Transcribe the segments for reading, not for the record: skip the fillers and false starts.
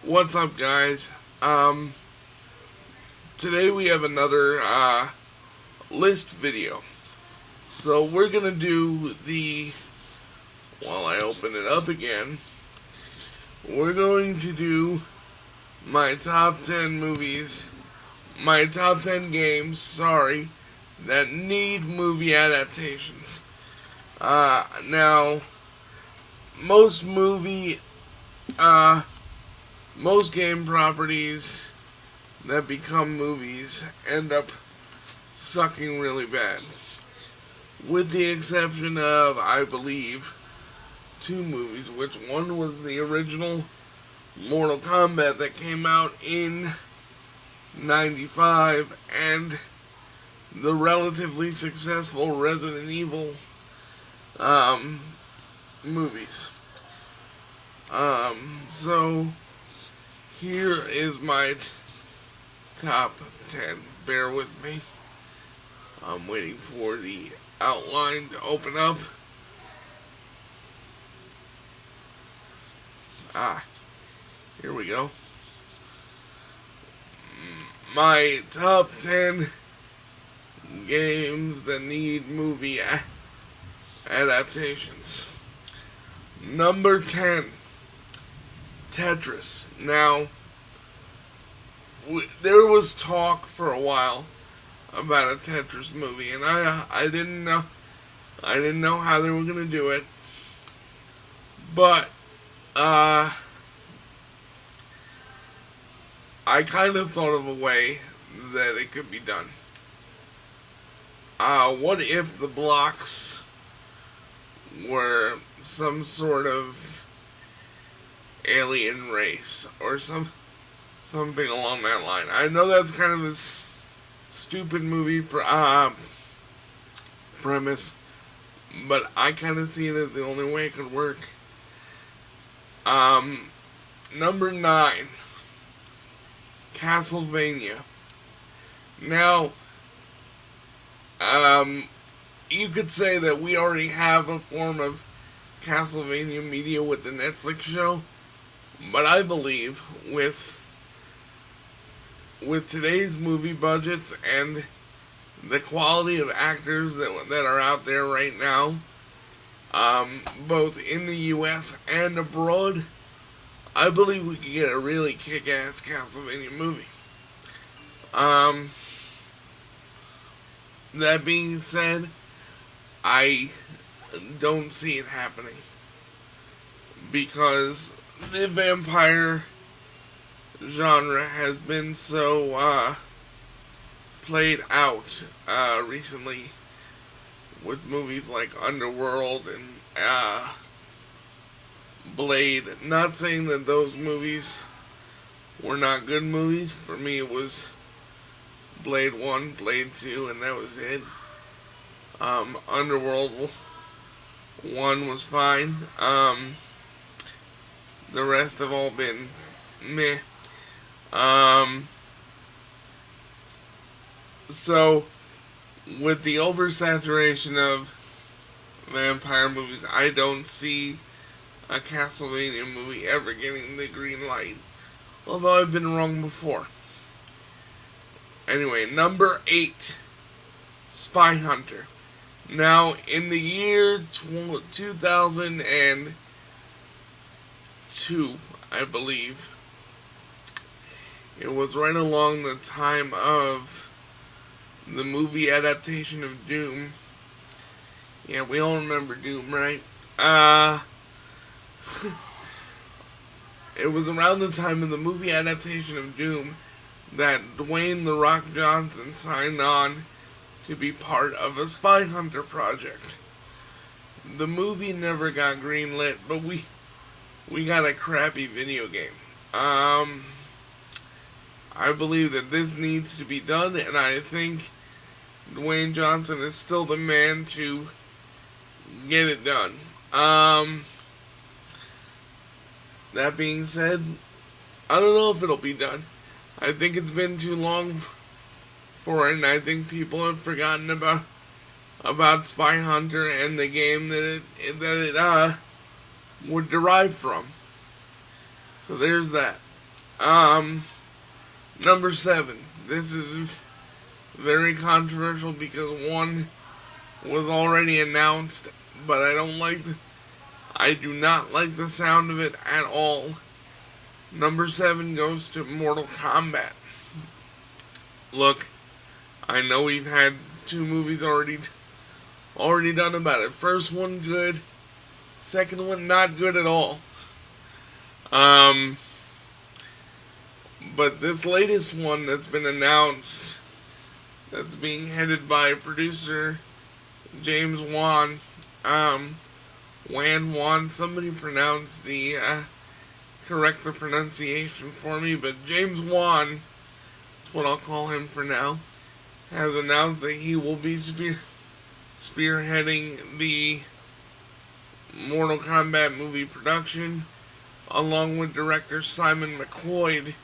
What's up, guys? Today we have another list video. So we're gonna do while I open it up again, we're going to do my top 10 movies, my top 10 games, that need movie adaptations. Now, most game properties that become movies end up sucking really bad. With the exception of, I believe, two movies, which one was the original Mortal Kombat that came out in 95, and the relatively successful Resident Evil movies. So here is my top 10. Bear with me. I'm waiting for the outline to open up. Here we go. My top 10 games that need movie adaptations. Number 10, Tetris. Now, there was talk for a while about a Tetris movie, and I didn't know how they were gonna do it, but I kind of thought of a way that it could be done. What if the blocks were some sort of alien race or something along that line? I know that's kind of a stupid movie premise, but I kind of see it as the only way it could work. Number 9, Castlevania. Now, you could say that we already have a form of Castlevania media with the Netflix show, but I believe with today's movie budgets and the quality of actors that are out there right now, both in the U.S. and abroad, I believe we could get a really kick-ass Castlevania movie. That being said, I don't see it happening because the vampire genre has been so played out recently with movies like Underworld and Blade. Not saying that those movies were not good movies. For me, it was Blade 1, Blade 2, and that was it. Underworld 1 was fine. The rest have all been meh. So, with the oversaturation of vampire movies, I don't see a Castlevania movie ever getting the green light. Although I've been wrong before. Anyway, number 8, Spy Hunter. Now, in the year 2002, I believe, it was right along the time of the movie adaptation of Doom. Yeah, we all remember Doom, right? It was around the time of the movie adaptation of Doom that Dwayne "The Rock" Johnson signed on to be part of a Spy Hunter project. The movie never got greenlit, but we got a crappy video game. I believe that this needs to be done, and I think Dwayne Johnson is still the man to get it done. That being said, I don't know if it'll be done. I think it's been too long for it, and I think people have forgotten about Spy Hunter and the game that it would derive from. So there's that. Number 7. This is very controversial because one was already announced, but I do not like the sound of it at all. Number 7 goes to Mortal Kombat. Look, I know we've had 2 movies already done about it. First one good, second one not good at all. But this latest one that's been announced, that's being headed by producer James Wan, somebody pronounce correct the pronunciation for me, but James Wan, that's what I'll call him for now, has announced that he will be spearheading the Mortal Kombat movie production, along with director Simon McQuoid,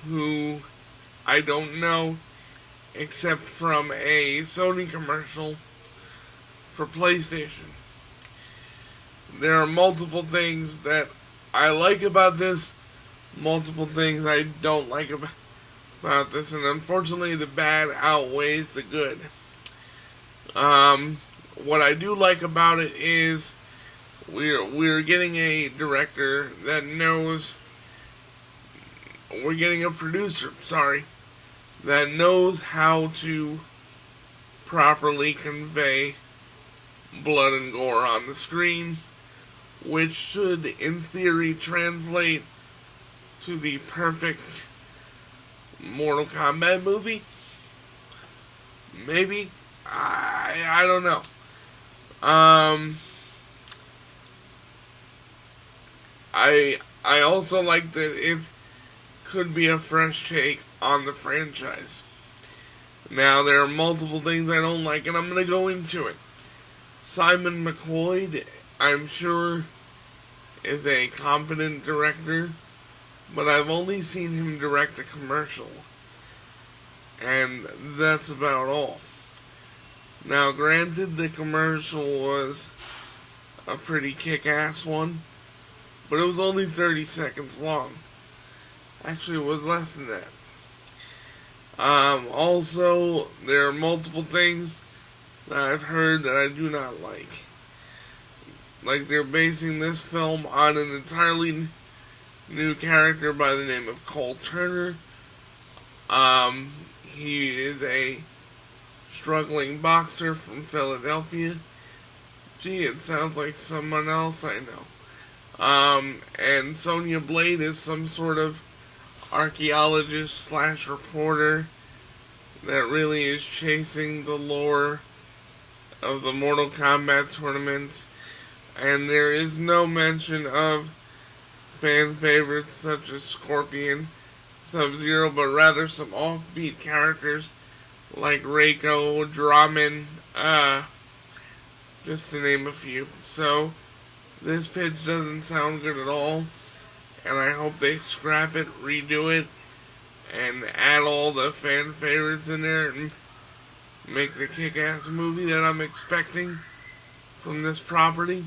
who I don't know except from a Sony commercial for PlayStation. There are multiple things that I like about this, multiple things I don't like about this, and unfortunately the bad outweighs the good. What I do like about it is we're getting a director that knows. We're getting a producer, that knows how to properly convey blood and gore on the screen, which should, in theory, translate to the perfect Mortal Kombat movie. Maybe. I don't know. I also like that it could be a fresh take on the franchise. Now, there are multiple things I don't like, and I'm going to go into it. Simon McQuoid, I'm sure, is a competent director, but I've only seen him direct a commercial, and that's about all. Now, granted, the commercial was a pretty kick-ass one, but it was only 30 seconds long. Actually, it was less than that. Also, there are multiple things that I've heard that I do not like. Like, they're basing this film on an entirely new character by the name of Cole Turner. He is a struggling boxer from Philadelphia. Gee, it sounds like someone else I know. And Sonya Blade is some sort of archaeologist / reporter that really is chasing the lore of the Mortal Kombat tournament, and there is no mention of fan favorites such as Scorpion, Sub-Zero, but rather some offbeat characters like Reiko, Draman, just to name a few. So this pitch doesn't sound good at all, and I hope they scrap it, redo it, and add all the fan favorites in there and make the kick-ass movie that I'm expecting from this property.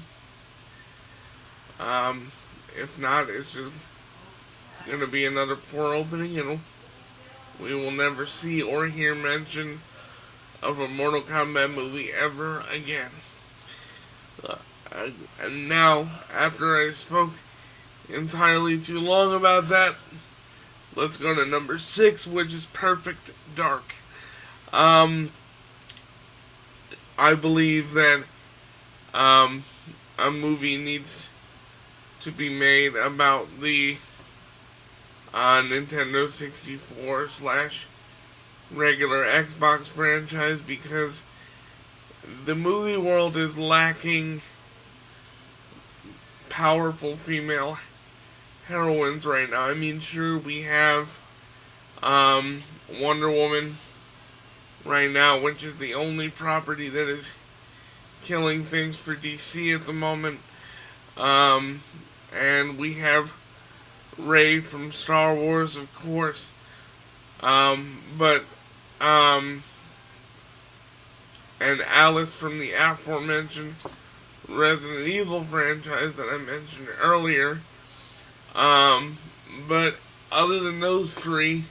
If not, it's just going to be another poor opening, and we will never see or hear mention of a Mortal Kombat movie ever again. And now, after I spoke entirely too long about that, let's go to number 6, which is Perfect Dark. I believe that a movie needs to be made about the Nintendo 64 / regular Xbox franchise, because the movie world is lacking powerful female heroines right now. I mean, sure, we have Wonder Woman right now, which is the only property that is killing things for DC at the moment. And we have Rey from Star Wars, of course. And Alice from the aforementioned Resident Evil franchise that I mentioned earlier. But other than those three,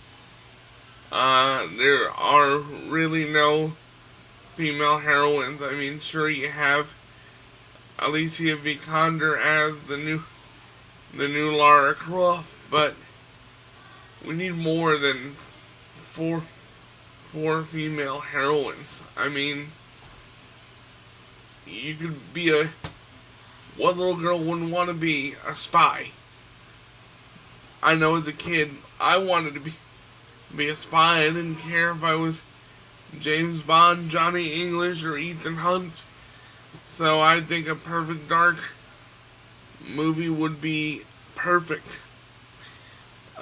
there are really no female heroines. I mean, sure, you have Alicia Vikander as the new Lara Croft, but we need more than four female heroines. I mean, you could be what little girl wouldn't want to be a spy? I know as a kid, I wanted to be a spy. I didn't care if I was James Bond, Johnny English, or Ethan Hunt. So I think a Perfect Dark movie would be perfect.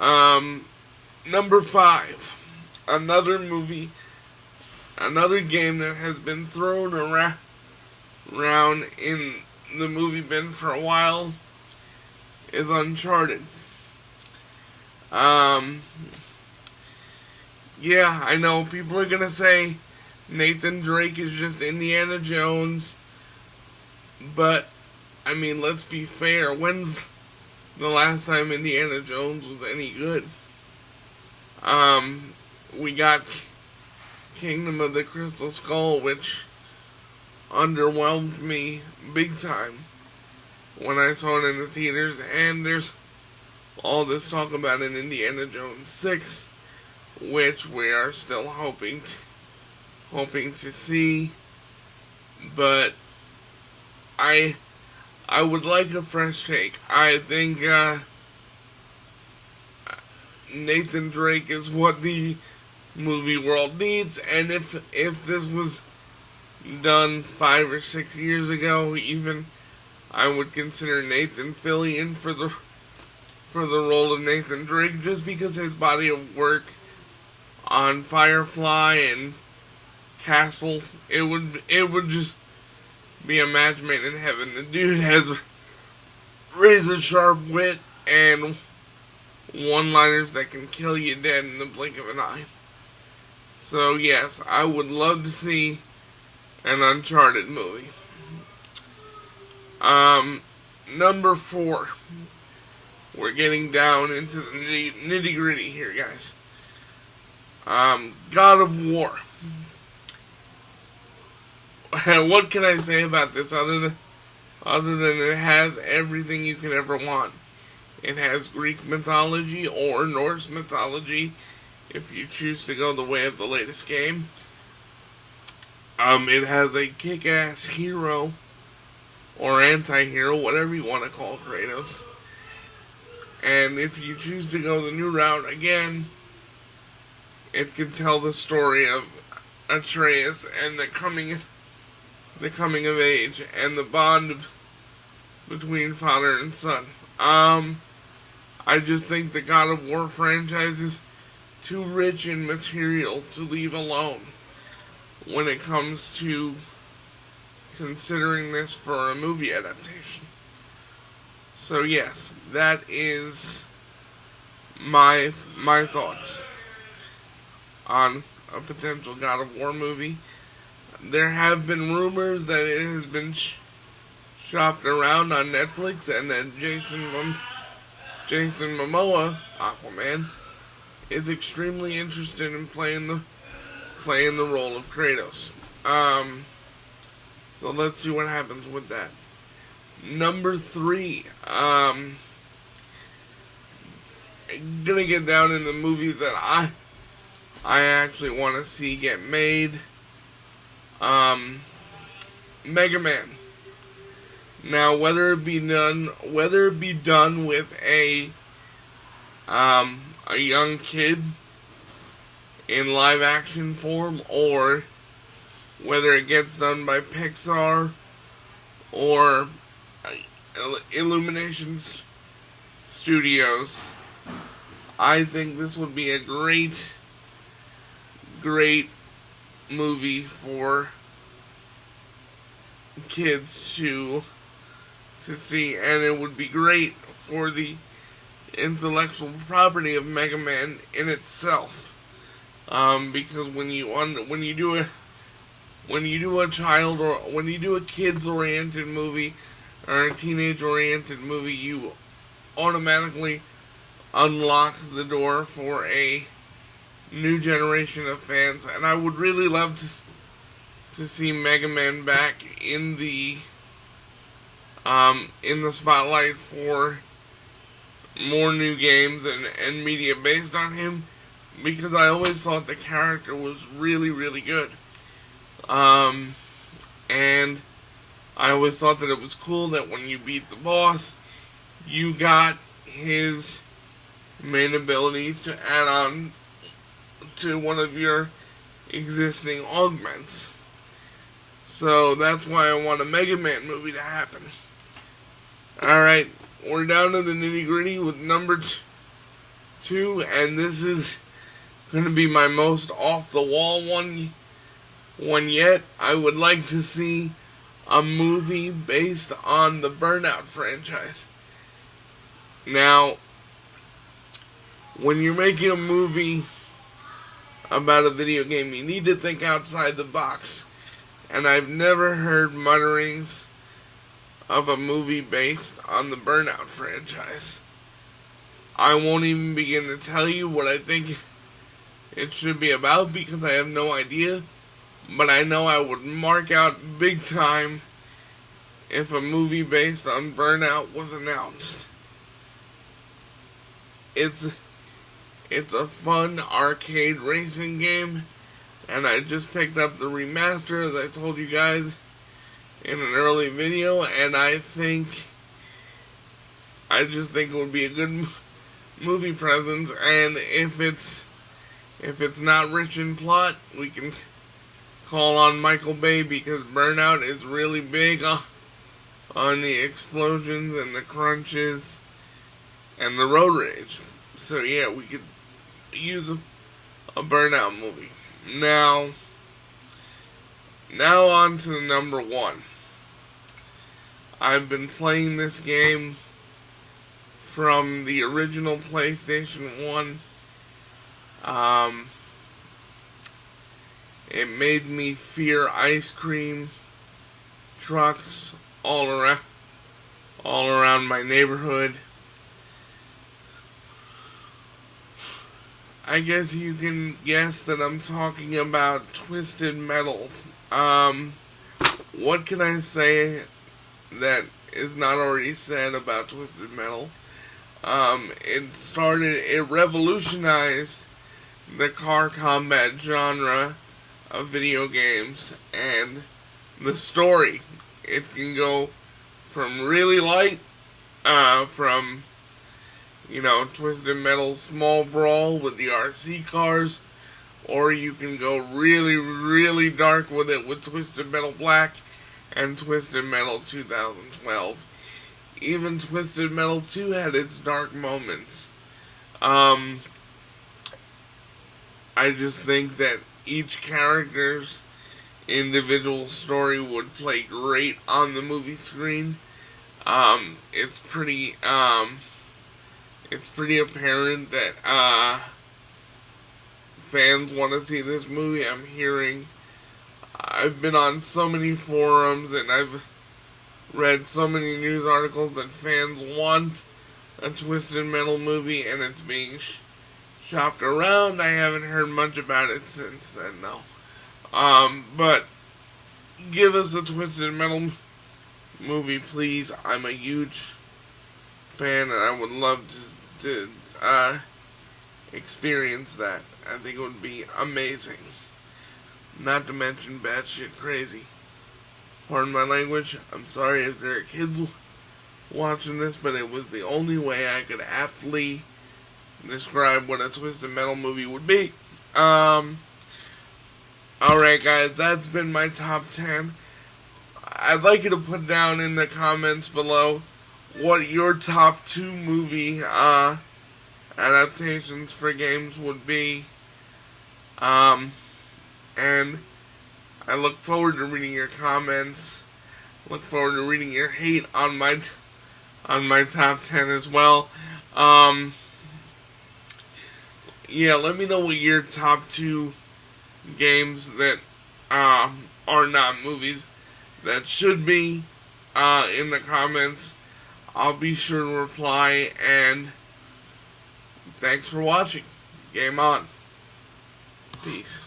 Number 5. Another movie, another game that has been thrown around in the movie bin for a while is Uncharted. Yeah, I know people are gonna say Nathan Drake is just Indiana Jones, but I mean, let's be fair. When's the last time Indiana Jones was any good? We got Kingdom of the Crystal Skull, which underwhelmed me big time when I saw it in the theaters, and there's all this talk about an Indiana Jones 6, which we are still hoping to see, but I would like a fresh take. I think Nathan Drake is what the movie world needs, and if this was done 5 or 6 years ago, even, I would consider Nathan Fillion for the role of Nathan Drake, just because his body of work on Firefly and Castle, it would just be a match made in heaven. The dude has razor sharp wit and one-liners that can kill you dead in the blink of an eye. So yes, I would love to see an Uncharted movie. Number 4. We're getting down into the nitty gritty here, guys. God of War. What can I say about this other than it has everything you could ever want? It has Greek mythology or Norse mythology, if you choose to go the way of the latest game. It has a kick-ass hero, or anti-hero, whatever you want to call Kratos. And if you choose to go the new route again, it can tell the story of Atreus and the coming of age and the bond between father and son. I just think the God of War franchise is too rich in material to leave alone when it comes to considering this for a movie adaptation. So yes, that is my thoughts on a potential God of War movie. There have been rumors that it has been shopped around on Netflix, and that Jason Momoa, Aquaman, is extremely interested in playing the role of Kratos. So let's see what happens with that. Number 3, gonna get down in the movies that I actually want to see get made. Mega Man. Now, whether it be done with a young kid in live action form, or whether it gets done by Pixar or Illumination Studios, I think this would be a great movie for kids to see, and it would be great for the intellectual property of Mega Man in itself. Because when you do a kids-oriented movie or a teenage-oriented movie, you automatically unlock the door for a new generation of fans, and I would really love to see Mega Man back in the spotlight for more new games and media based on him, because I always thought the character was really, really good. And I always thought that it was cool that when you beat the boss, you got his main ability to add on to one of your existing augments. So that's why I want a Mega Man movie to happen. Alright, we're down to the nitty gritty with number 2, and this is going to be my most off the wall one yet. I would like to see a movie based on the Burnout franchise. Now, when you're making a movie about a video game, you need to think outside the box. And I've never heard mutterings of a movie based on the Burnout franchise. I won't even begin to tell you what I think it should be about, because I have no idea. But I know I would mark out big time if a movie based on Burnout was announced. It's a fun arcade racing game, and I just picked up the remaster, as I told you guys in an early video, and I just think it would be a good movie presence. And if it's not rich in plot, we can call on Michael Bay, because Burnout is really big on the explosions and the crunches and the road rage. So yeah, we could use a Burnout movie. Now on to the number 1. I've been playing this game from the original PlayStation 1. It made me fear ice cream trucks all around my neighborhood. I guess you can guess that I'm talking about Twisted Metal. What can I say that is not already said about Twisted Metal? It revolutionized the car combat genre of video games, and the story. It can go from really light, from Twisted Metal Small Brawl with the RC cars, or you can go really, really dark with it with Twisted Metal Black and Twisted Metal 2012. Even Twisted Metal 2 had its dark moments. I just think that each character's individual story would play great on the movie screen. It's pretty apparent that fans want to see this movie. I've been on so many forums and I've read so many news articles that fans want a Twisted Metal movie, and it's being shopped around. I haven't heard much about it since then, no. But give us a Twisted Metal movie, please. I'm a huge fan, and I would love to experience that. I think it would be amazing. Not to mention batshit crazy. Pardon my language. I'm sorry if there are kids watching this, but it was the only way I could aptly describe what a Twisted Metal movie would be. Alright guys, that's been my top 10. I'd like you to put down in the comments below what your top 2 movie adaptations for games would be. And I look forward to reading your comments. Look forward to reading your hate on my top 10 as well. Yeah, let me know what your top 2 games that are not movies that should be in the comments. I'll be sure to reply, and Thanks for watching. Game on. Peace.